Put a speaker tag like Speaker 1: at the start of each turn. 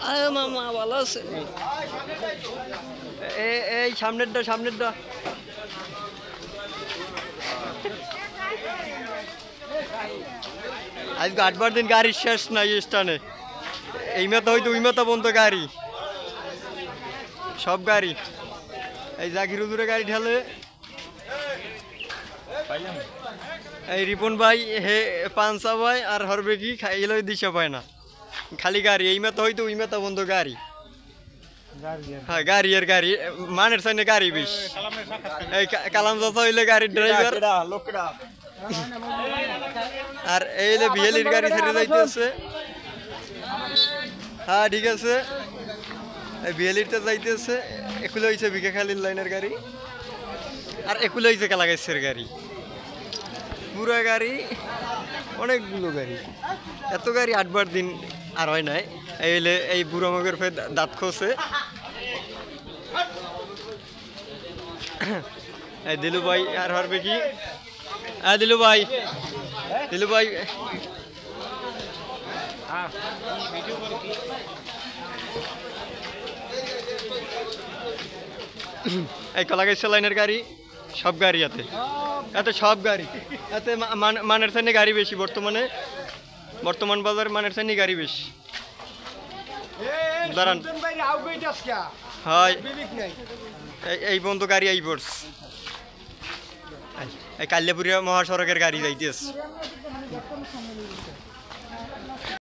Speaker 1: আরে মামা ভালো আছে এই সামনেরটা আজকে 8-12 দিন গাড়ি শেষ নাই স্টানে এই মাথা হয়তো ওই মাথা বন্ধ গাড়ি সব গাড়ি এই জাকির হুজুরে গাড়ি ঢালে এই রিপন ভাই হে পাঁচা ভাই আর হরবে কি খাইলে দিশা পায় না খালি গাড়ি এই মাথা হয়তো ওই মাথা বন্ধ গাড়ি হ্যাঁ গাড়ি আর গাড়ি মানের সাইনে গাড়ি বেশ এই কালাম চাচা হইলে গাড়ির ড্রাইভার আর এই যে বিএলির গাড়ি ছেড়ে যাইতেছে হ্যাঁ ঠিক আছে বিএলিরটা যাইতেছে একুলে হয়েছে ভিখাখালির লাইনের গাড়ি আর একুলে হয়েছে কালাগাছের গাড়ি পুরা গাড়ি অনেকগুলো গাড়ি এত গাড়ি 8-12 দিন আর হয় নাই এই হইলে এই বুড়ো মগের ফের দাঁত খসে এই দিলু ভাই আর হরবে কি দিলু ভাই এই কলাগাছ লাইনের গাড়ি সব গাড়ি এতে সব গাড়ি এতে মানের সাইনে গাড়ি বেশি বর্তমান বাজার মানের সাইনে গাড়ি বেশি দাঁড়ান হয় এই বন্ধু গাড়ি আই পড়ছে এই কাল্যাপুরিয়া মহাসড়কের গাড়ি যাইতেছে